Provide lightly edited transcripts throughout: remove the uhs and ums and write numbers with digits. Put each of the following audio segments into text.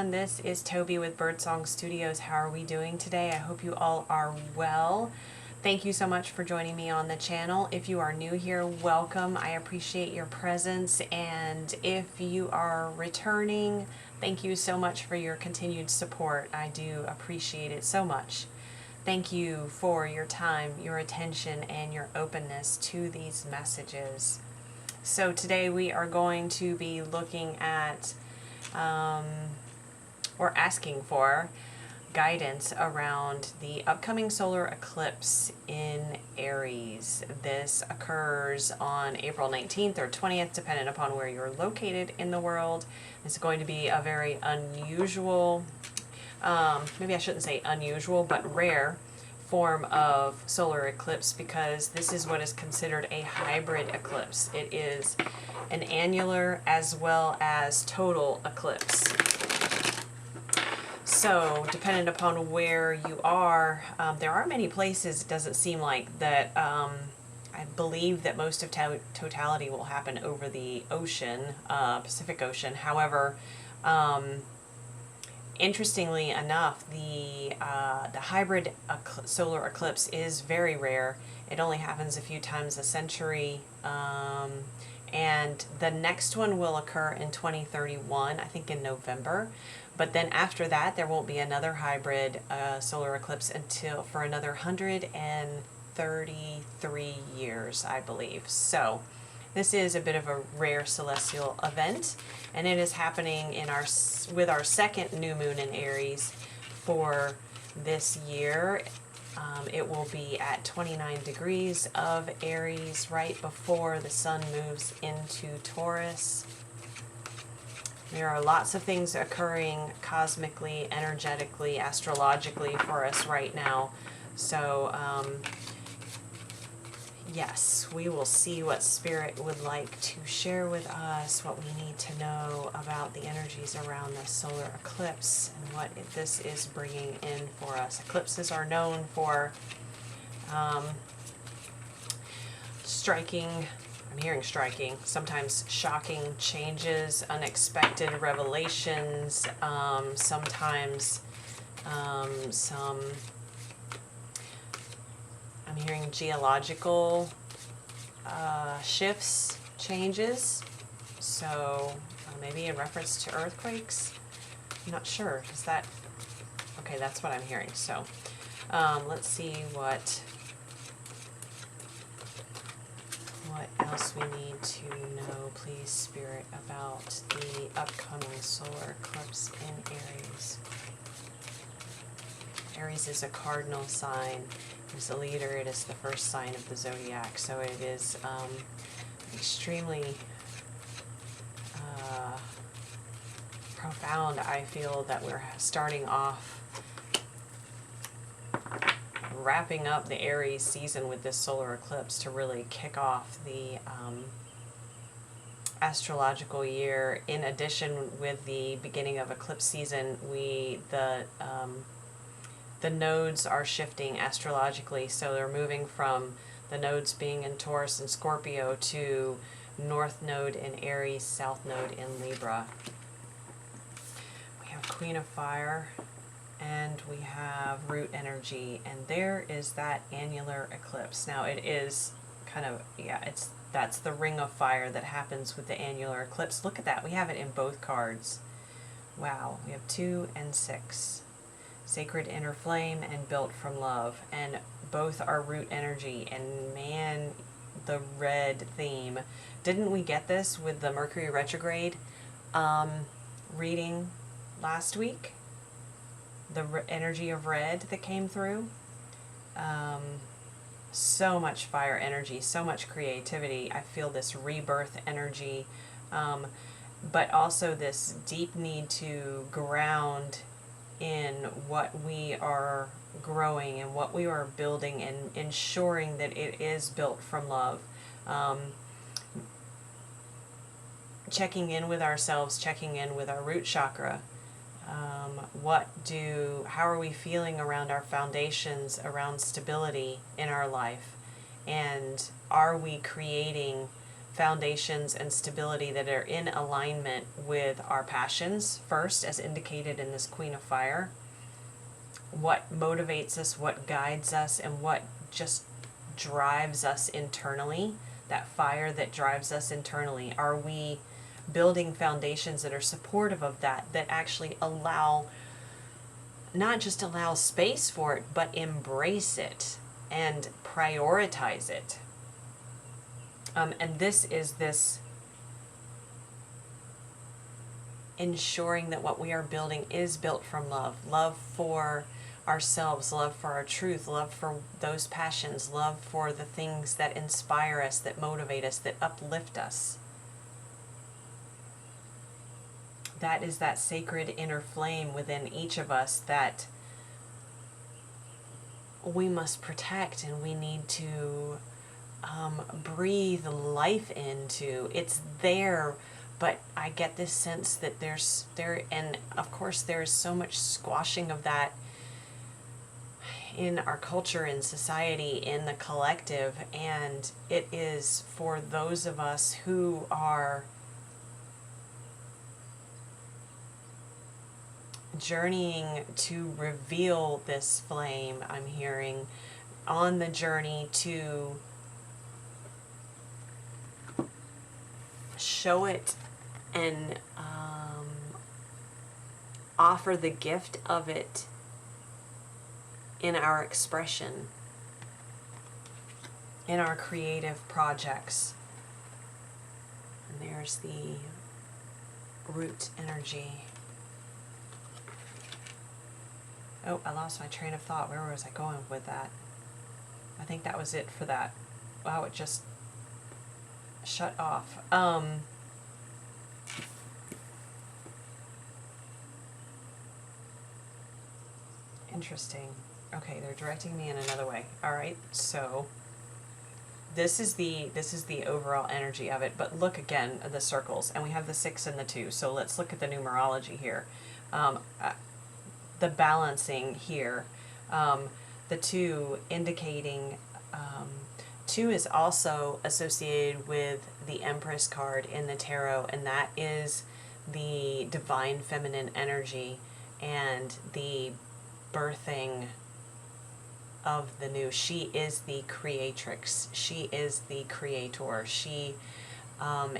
everyone, this is Toby with Birdsong Studios. How are we doing today? I hope you all are well. Thank you so much for joining me on the channel. If you are new here, welcome. I appreciate your presence, and if you are returning, thank you so much for your continued support. I do appreciate it so much. Thank you for your time, your attention, and your openness to these messages. So today we are going to be looking at or asking for guidance around the upcoming solar eclipse in Aries. This occurs on April 19th or 20th, depending upon where you're located in the world. It's going to be a very unusual, maybe I shouldn't say unusual, but rare form of solar eclipse, because this is what is considered a hybrid eclipse. It is an annular as well as total eclipse. So depending upon where you are, there are many places, it doesn't seem like, that I believe that most of totality will happen over the ocean, Pacific Ocean. However, interestingly enough, the hybrid solar eclipse is very rare. It only happens a few times a century, and the next one will occur in 2031, I think in November. But then after that, there won't be another hybrid solar eclipse until for another 133 years, I believe. So this is a bit of a rare celestial event, and it is happening in with our second new moon in Aries for this year. It will be at 29 degrees of Aries right before the sun moves into Taurus. There are lots of things occurring cosmically, energetically, astrologically for us right now. So, yes, we will see what Spirit would like to share with us, what we need to know about the energies around this solar eclipse and what this is bringing in for us. Eclipses are known for striking, I'm hearing striking, sometimes shocking changes, unexpected revelations, sometimes I'm hearing geological shifts, changes, so maybe in reference to earthquakes. I'm not sure. Is that okay? That's what I'm hearing. So let's see what else we need to know, please, Spirit, about the upcoming solar eclipse in Aries. Aries is a cardinal sign. As a leader, it is the first sign of the zodiac, so it is extremely profound. I feel that we're starting off, wrapping up the Aries season with this solar eclipse to really kick off the astrological year. In addition, with the beginning of eclipse season, the nodes are shifting astrologically, so they're moving from the nodes being in Taurus and Scorpio to North Node in Aries, South Node in Libra. We have Queen of Fire, and we have root energy, and there is that annular eclipse. Now it is kind of, yeah, that's the ring of fire that happens with the annular eclipse. Look at that, we have it in both cards. Wow, we have 2 and 6. Sacred Inner Flame and Built from Love, and both are root energy. And man, the red theme. Didn't we get this with the Mercury retrograde reading last week? The energy of red that came through. So much fire energy, so much creativity. I feel this rebirth energy, but also this deep need to ground in what we are growing and what we are building, and ensuring that it is built from love. Checking in with ourselves, checking in with our root chakra. How are we feeling around our foundations, around stability in our life? And are we creating foundations and stability that are in alignment with our passions first, as indicated in this Queen of Fire. What motivates us, what guides us, and what just drives us internally, that fire that drives us internally. Are we building foundations that are supportive of that, that actually allow, not just allow space for it, but embrace it and prioritize it? And this is this ensuring that what we are building is built from love. Love for ourselves, love for our truth, love for those passions, love for the things that inspire us, that motivate us, that uplift us. That is that sacred inner flame within each of us that we must protect, and we need to breathe life into. It's there, but I get this sense that and of course there's so much squashing of that in our culture, in society, in the collective, and it is for those of us who are journeying to reveal this flame, I'm hearing, on the journey to show it and offer the gift of it in our expression, in our creative projects. And there's the root energy. Oh, I lost my train of thought. Where was I going with that? I think that was it for that. Wow, it just shut off. Interesting. Okay, they're directing me in another way. All right, so this is the overall energy of it. But look again at the circles, and we have the 6 and the 2. So let's look at the numerology here. The balancing here. The 2 indicating 2 is also associated with the Empress card in the tarot, and that is the divine feminine energy and the birthing of the new. She is the creatrix. She is the creator. She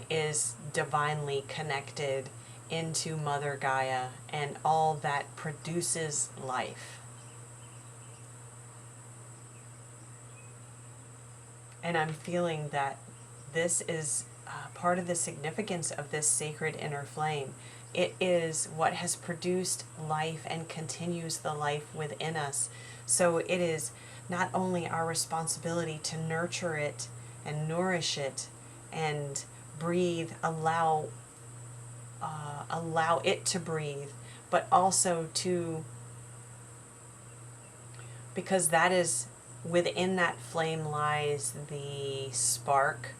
is divinely connected into Mother Gaia and all that produces life. And I'm feeling that this is part of the significance of this sacred inner flame. It is what has produced life and continues the life within us. So it is not only our responsibility to nurture it and nourish it and breathe, allow it to breathe, but also to, because that is, within that flame lies the spark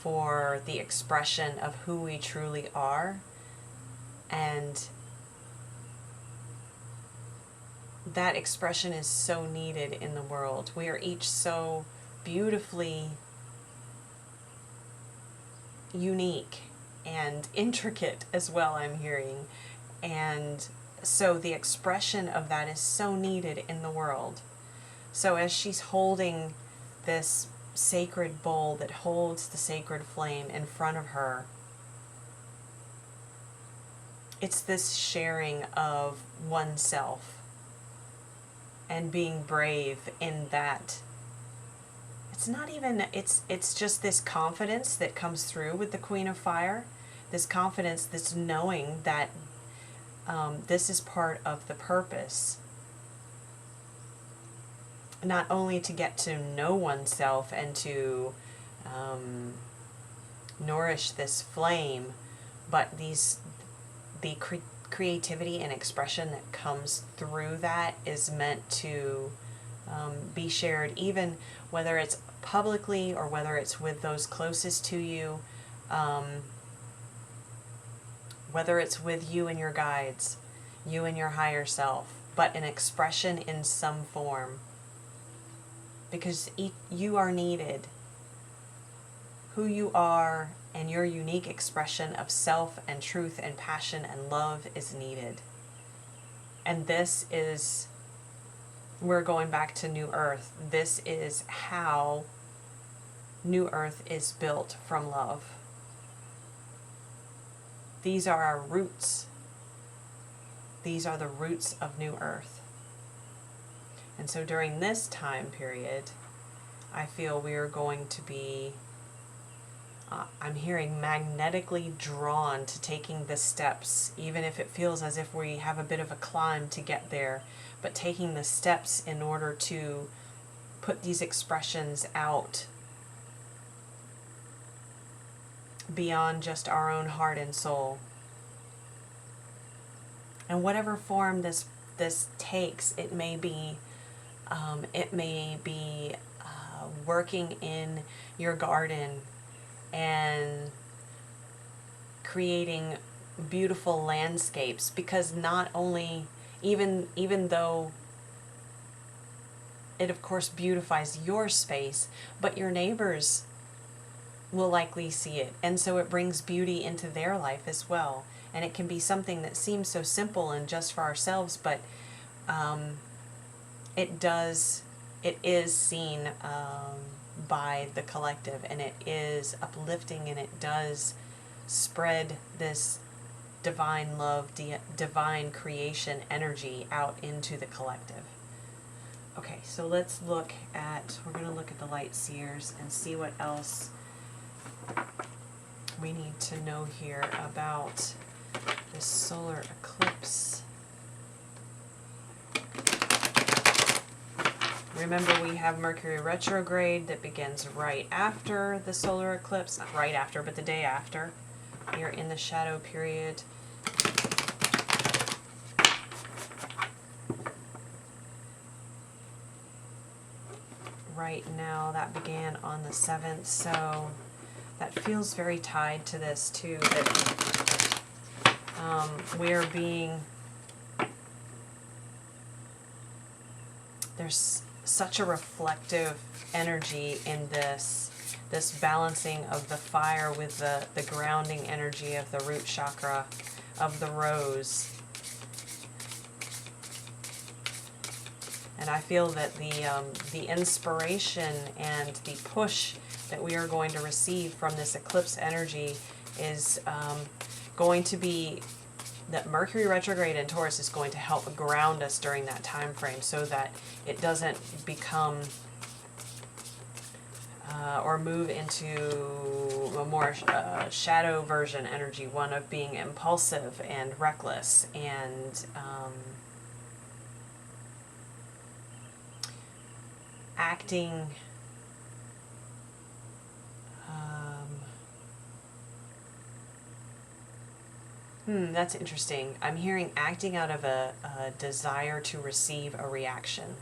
for the expression of who we truly are. And that expression is so needed in the world. We are each so beautifully unique and intricate as well, I'm hearing. And so the expression of that is so needed in the world. So as she's holding this sacred bowl that holds the sacred flame in front of her, it's this sharing of oneself and being brave in that. It's not even, it's just this confidence that comes through with the Queen of Fire, this confidence, this knowing that this is part of the purpose. Not only to get to know oneself and to nourish this flame, but the creativity and expression that comes through that is meant to be shared, even whether it's publicly or whether it's with those closest to you, whether it's with you and your guides, you and your higher self, but an expression in some form. Because you are needed. Who you are and your unique expression of self and truth and passion and love is needed. And this is, we're going back to New Earth. This is how New Earth is built, from love. These are our roots. These are the roots of New Earth. And so during this time period, I feel we are going to be, I'm hearing, magnetically drawn to taking the steps, even if it feels as if we have a bit of a climb to get there, but taking the steps in order to put these expressions out beyond just our own heart and soul. And whatever form this takes, it may be working in your garden and creating beautiful landscapes, because not only, even though it of course beautifies your space, but your neighbors will likely see it, and so it brings beauty into their life as well. And it can be something that seems so simple and just for ourselves, but it is seen by the collective, and it is uplifting, and it does spread this divine love, divine creation energy out into the collective. Okay, so let's look at, we're going to look at the light seers and see what else we need to know here about this solar eclipse. Remember, we have Mercury retrograde that begins right after the solar eclipse, not right after, but the day after. We are in the shadow period. Right now, that began on the 7th, so that feels very tied to this too, that we're being, there's such a reflective energy in this balancing of the fire with the grounding energy of the root chakra of the rose. And I feel that the inspiration and the push that we are going to receive from this eclipse energy is going to be that Mercury retrograde in Taurus is going to help ground us during that time frame, so that it doesn't become or move into a more shadow version energy, one of being impulsive and reckless and acting that's interesting. I'm hearing acting out of a desire to receive a reaction.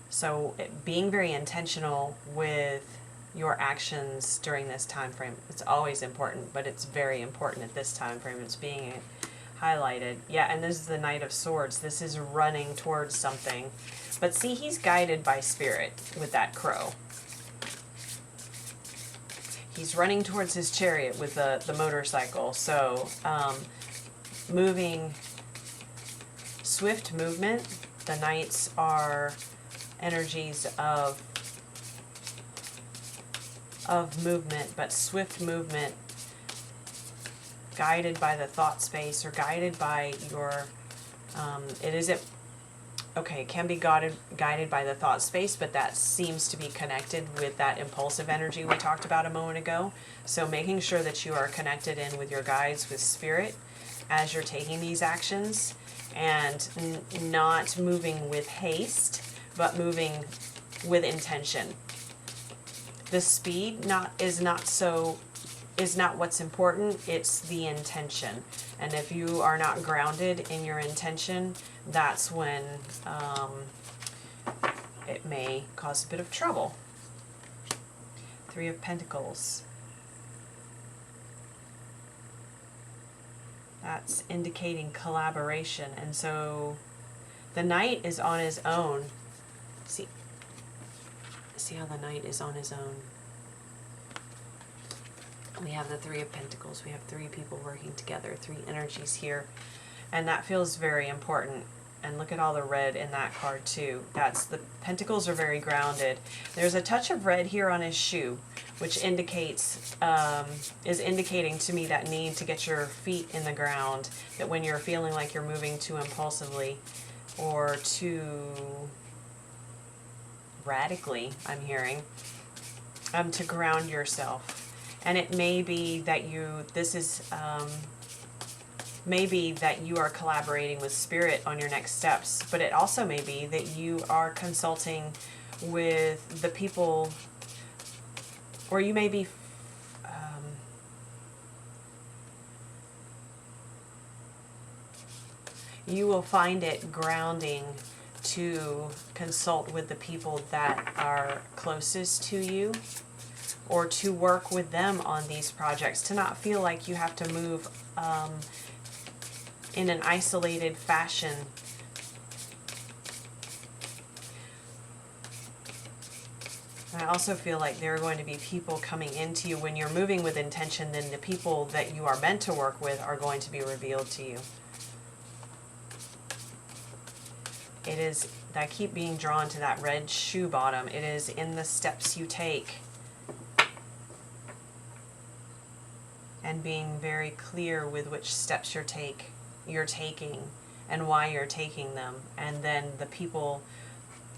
So being very intentional with your actions during this time frame. It's always important, but it's very important at this time frame. It's being highlighted. Yeah, and this is the Knight of Swords. This is running towards something. But see, he's guided by spirit with that crow. He's running towards his chariot with the motorcycle. So moving, swift movement. The knights are energies of movement, but swift movement, guided by the thought space or guided by your, it isn't, okay, it can be guided by the thought space, but that seems to be connected with that impulsive energy we talked about a moment ago. So making sure that you are connected in with your guides, with spirit, as you're taking these actions, and not moving with haste, but moving with intention. The speed is not what's important, it's the intention. And if you are not grounded in your intention, that's when it may cause a bit of trouble. 3 of Pentacles. That's indicating collaboration. And so the Knight is on his own. See how the Knight is on his own. We have the Three of Pentacles. We have three people working together, three energies here. And that feels very important. And look at all the red in that card too. That's the Pentacles are very grounded. There's a touch of red here on his shoe, which indicates, is indicating to me that need to get your feet in the ground. That when you're feeling like you're moving too impulsively or too radically, I'm hearing, to ground yourself. And it may be that maybe that you are collaborating with Spirit on your next steps, but it also may be that you are consulting with the people, or you may be you will find it grounding to consult with the people that are closest to you, or to work with them on these projects, to not feel like you have to move in an isolated fashion. I also feel like there are going to be people coming into you when you're moving with intention, then the people that you are meant to work with are going to be revealed to you. It is, I keep being drawn to that red shoe bottom. It is in the steps you take. And being very clear with which steps you're taking and why you're taking them. And then the people,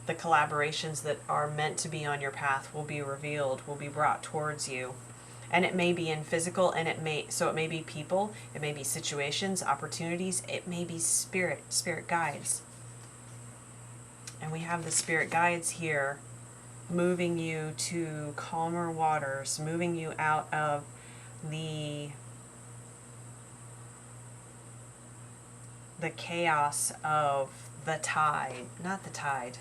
the collaborations that are meant to be on your path will be revealed, will be brought towards you. And it may be in physical, and it may be people, it may be situations, opportunities, it may be spirit guides. And we have the spirit guides here moving you to calmer waters, moving you out of the chaos of the tide, not the tide,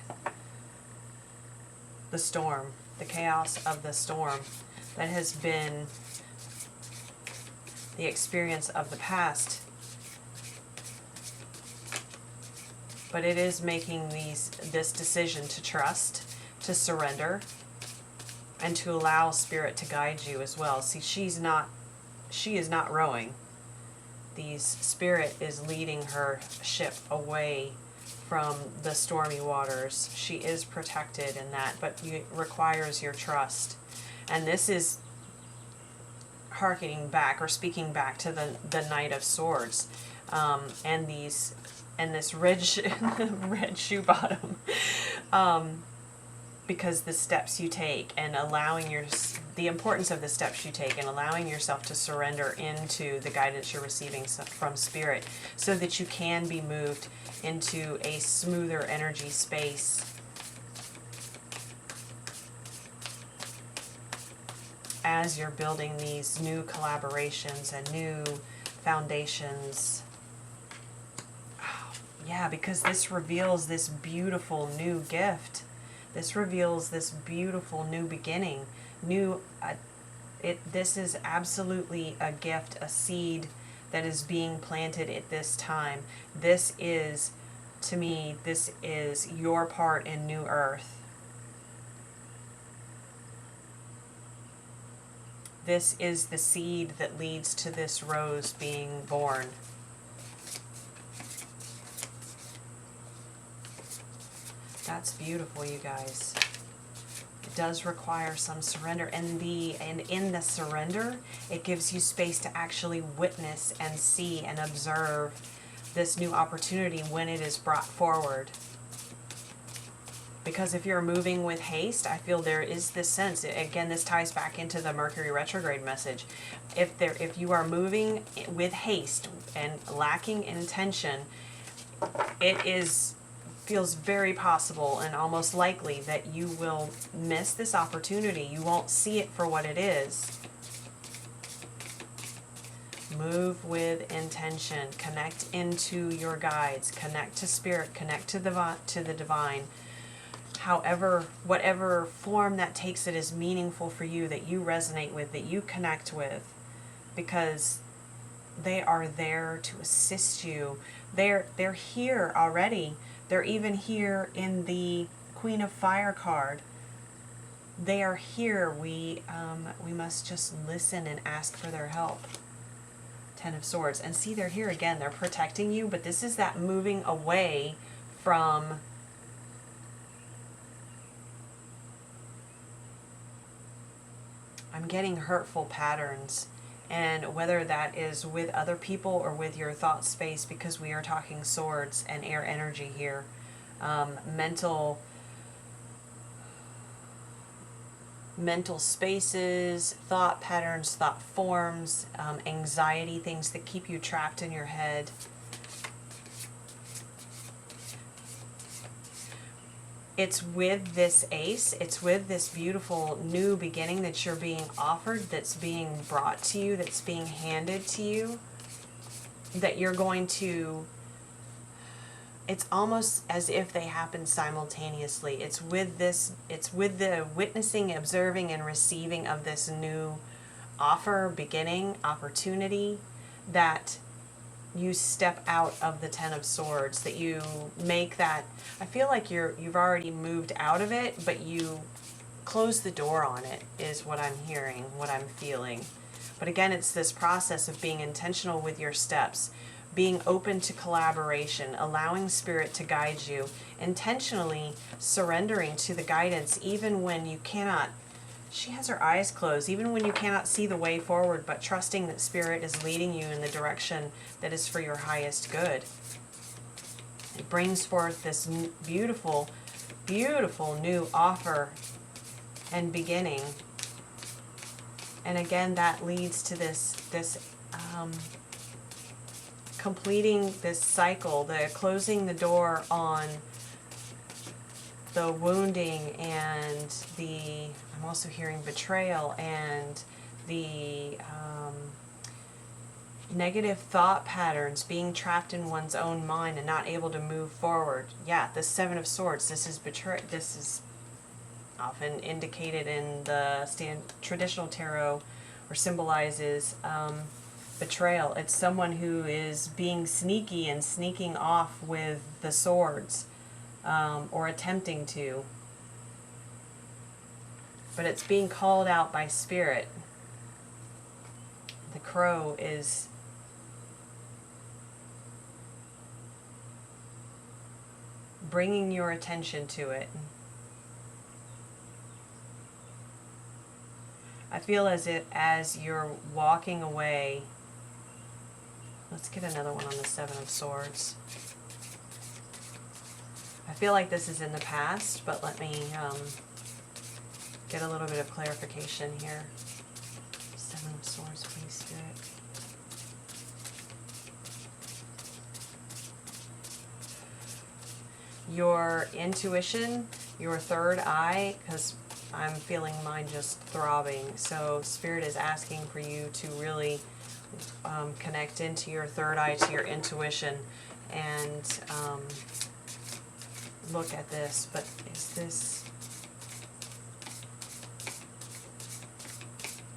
the storm, the chaos of the storm that has been the experience of the past. But it is making this decision to trust, to surrender, and to allow Spirit to guide you as well. See, she is not rowing. Spirit is leading her ship away from the stormy waters. She is protected in that, but it requires your trust. And this is hearkening back or speaking back to the Knight of Swords, and this red shoe bottom. Because the steps you take and the importance of the steps you take and allowing yourself to surrender into the guidance you're receiving from Spirit so that you can be moved into a smoother energy space. As you're building these new collaborations and new foundations. Yeah, because this reveals this beautiful new gift. This reveals this beautiful new beginning. This is absolutely a gift, a seed that is being planted at this time. This is, to me, this is your part in New Earth. This is the seed that leads to this rose being born. That's beautiful, you guys. It does require some surrender, and in the surrender, it gives you space to actually witness and see and observe this new opportunity when it is brought forward. Because if you're moving with haste, I feel there is this sense, again, this ties back into the Mercury retrograde message. If you are moving with haste and lacking intention, feels very possible and almost likely that you will miss this opportunity. You won't see it for what it is. Move with intention. Connect into your guides. Connect to Spirit. Connect to the divine. However, whatever form that takes, it is meaningful for you, that you resonate with, that you connect with, because they are there to assist you. They're here already. They're even here in the Queen of Fire card. they are here. We must just listen and ask for their help. Ten of Swords. And see, they're here again. They're protecting you, but this is that moving away from I'm getting hurtful patterns. And whether that is with other people or with your thought space, because we are talking swords and air energy here. Mental spaces, thought patterns, thought forms, anxiety, things that keep you trapped in your head. It's with this ace, it's with this beautiful new beginning that you're being offered, that's being brought to you, that's being handed to you, that you're going to, it's almost as if they happen simultaneously. It's with this, it's with the witnessing, observing, and receiving of this new offer, beginning, opportunity, that you step out of the Ten of Swords, that you make that, I feel like you've already moved out of it, but you close the door on it, is what I'm hearing, what I'm feeling. But again, it's this process of being intentional with your steps, being open to collaboration, allowing Spirit to guide you, intentionally surrendering to the guidance even when you cannot. She has her eyes closed, even when you cannot see the way forward, but trusting that Spirit is leading you in the direction that is for your highest good. It brings forth this beautiful, beautiful new offer and beginning. And again, that leads to this completing this cycle, the closing the door on the wounding and the, I'm also hearing betrayal and the negative thought patterns, being trapped in one's own mind and not able to move forward. Yeah, the Seven of Swords, this is this is often indicated in the traditional tarot, or symbolizes betrayal. It's someone who is being sneaky and sneaking off with the swords, or attempting to. But it's being called out by Spirit. The Crow is bringing your attention to it. I feel as you're walking away. Let's get another one on the Seven of Swords. I feel like this is in the past, but let me get a little bit of clarification here. Seven of Swords, please, Spirit. Your intuition, your third eye, because I'm feeling mine just throbbing. So Spirit is asking for you to really connect into your third eye, to your intuition, and look at this. But is this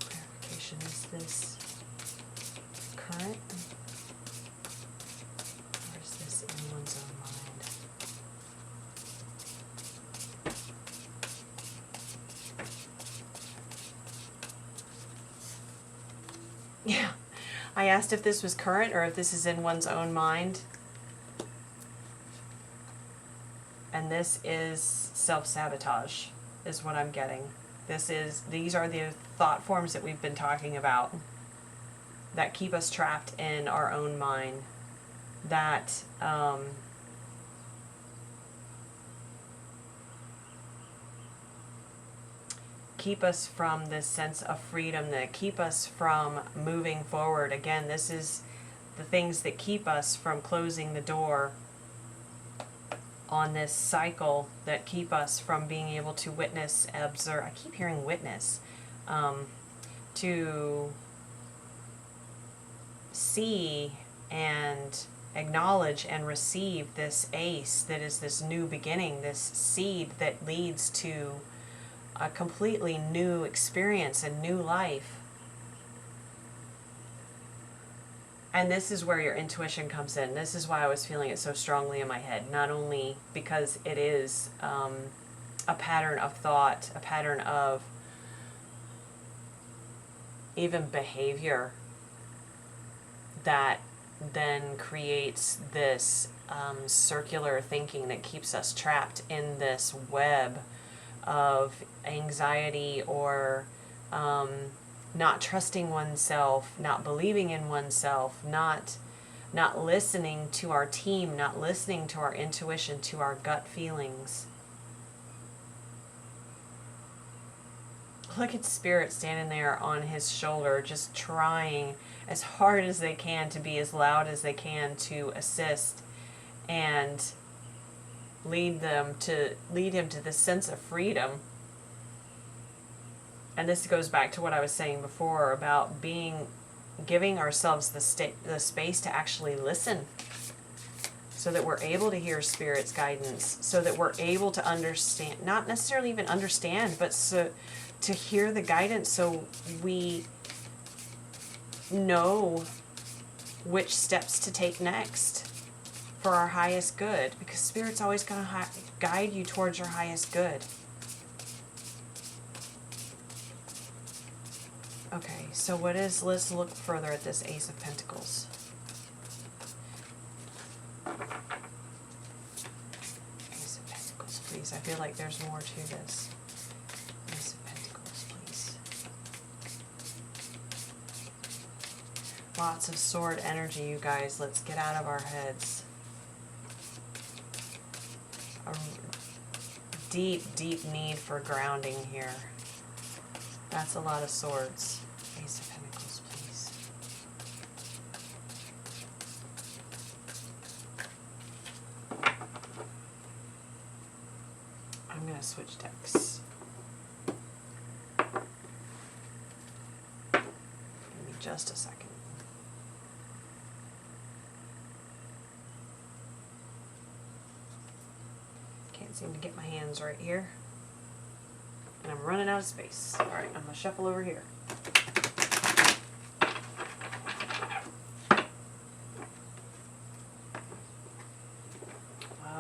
clarification? Is this current? Or is this in one's own mind? Yeah, I asked if this was current or if this is in one's own mind. And this is self-sabotage, is what I'm getting. These are the thought forms that we've been talking about that keep us trapped in our own mind, that keep us from this sense of freedom, that keep us from moving forward. Again, this is the things that keep us from closing the door on this cycle, that keep us from being able to witness, observe. I keep hearing witness. To see and acknowledge and receive this ace that is this new beginning, this seed that leads to a completely new experience, a new life. And this is where your intuition comes in. This is why I was feeling it so strongly in my head. Not only because it is a pattern of thought, a pattern of even behavior that then creates this circular thinking that keeps us trapped in this web of anxiety or not trusting oneself, not believing in oneself, not listening to our team, not listening to our intuition, to our gut feelings. Look at Spirit standing there on his shoulder, just trying as hard as they can to be as loud as they can to assist and lead him to this sense of freedom. And this goes back to what I was saying before about giving ourselves the space to actually listen, so that we're able to hear Spirit's guidance, so that we're able to understand, not necessarily even understand, but to hear the guidance so we know which steps to take next for our highest good, because Spirit's always going to guide you towards your highest good. Okay, so let's look further at this Ace of Pentacles. Ace of Pentacles, please. I feel like there's more to this. Ace of Pentacles, please. Lots of sword energy, you guys. Let's get out of our heads. A deep, deep need for grounding here. That's a lot of swords. Ace of Pentacles, please. I'm going to switch decks. Give me just a second. Can't seem to get my hands right here. And I'm running out of space. All right, I'm going to shuffle over here.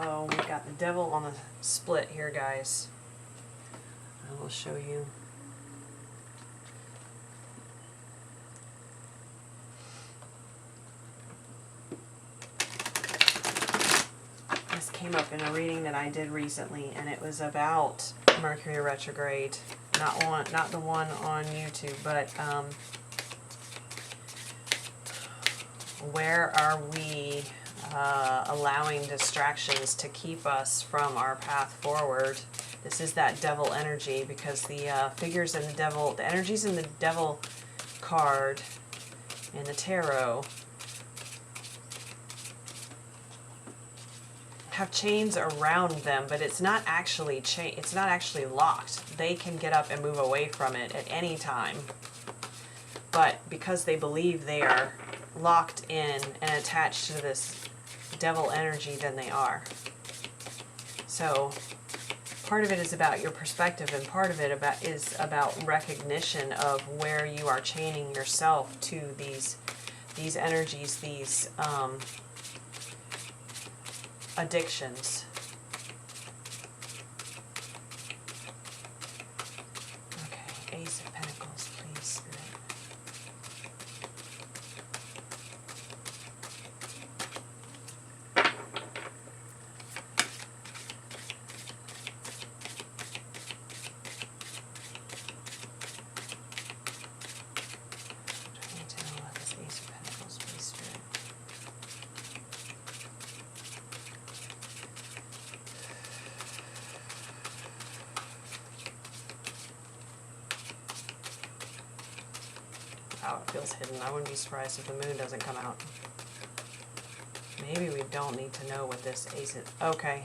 Oh, we got the devil on the split here, guys. I will show you. This came up in a reading that I did recently, and it was about Mercury retrograde, not the one on YouTube, but where are we allowing distractions to keep us from our path forward? This is that devil energy, because the figures in the devil, the energies in the devil card in the tarot have chains around them, but it's not actually it's not actually locked. They can get up and move away from it at any time. But because they believe they are locked in and attached to this devil energy, then they are. So part of it is about your perspective, and part of it is about recognition of where you are chaining yourself to these energies, these addictions. Okay, Ace of Pentacles, please, Spirit. Trying to know about this Ace of Pentacles, please, Spirit. Wow, it feels hidden. I wouldn't be surprised if the moon doesn't come out. Maybe we don't need to know what this ace is. Okay.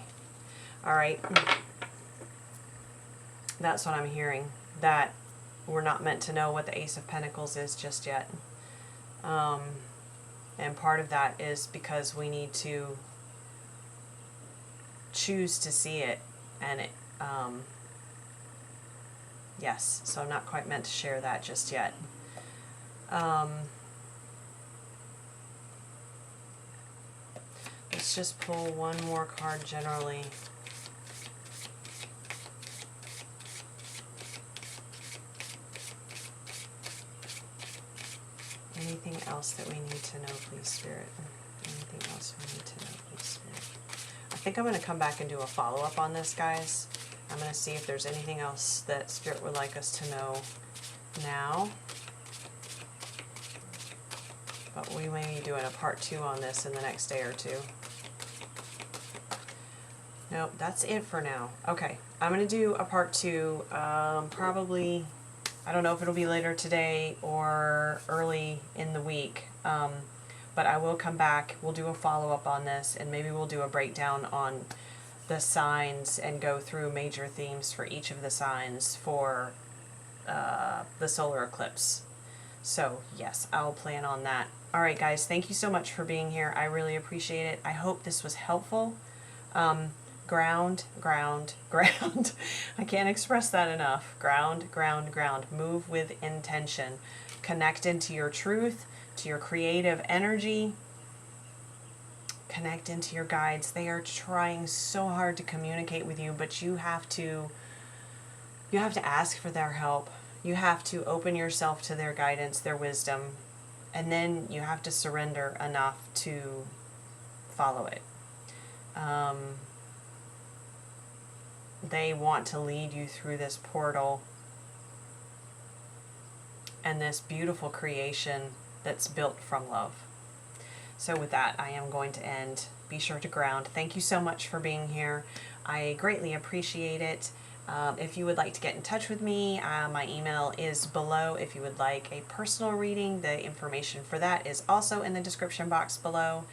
Alright. That's what I'm hearing. That we're not meant to know what the Ace of Pentacles is just yet. And part of that is because we need to choose to see it. And it, yes, so I'm not quite meant to share that just yet. Let's just pull one more card generally. Anything else that we need to know, please, Spirit? Anything else we need to know, please, Spirit? I think I'm going to come back and do a follow-up on this, guys. I'm going to see if there's anything else that Spirit would like us to know now. But we may be doing a part 2 on this in the next day or two. Nope, that's it for now. Okay, I'm going to do a part 2, probably, I don't know if it'll be later today or early in the week, but I will come back, we'll do a follow-up on this, and maybe we'll do a breakdown on the signs and go through major themes for each of the signs for the solar eclipse. So, yes, I'll plan on that. Alright guys, thank you so much for being here. I really appreciate it. I hope this was helpful. Ground, ground, ground. I can't express that enough. Ground, ground, ground. Move with intention. Connect into your truth, to your creative energy. Connect into your guides. They are trying so hard to communicate with you, but you have to ask for their help. You have to open yourself to their guidance, their wisdom, and then you have to surrender enough to follow it. They want to lead you through this portal and this beautiful creation that's built from love. So with that, I am going to end. Be sure to ground. Thank you so much for being here. I greatly appreciate it. If you would like to get in touch with me, my email is below. If you would like a personal reading, the information for that is also in the description box below.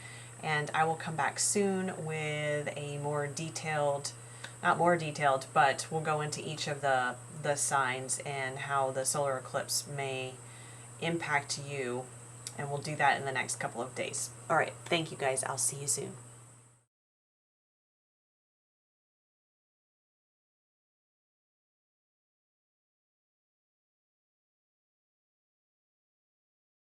And I will come back soon with a more detailed, not more detailed, but we'll go into each of the signs and how the solar eclipse may impact you. And we'll do that in the next couple of days. All right, thank you guys. I'll see you soon.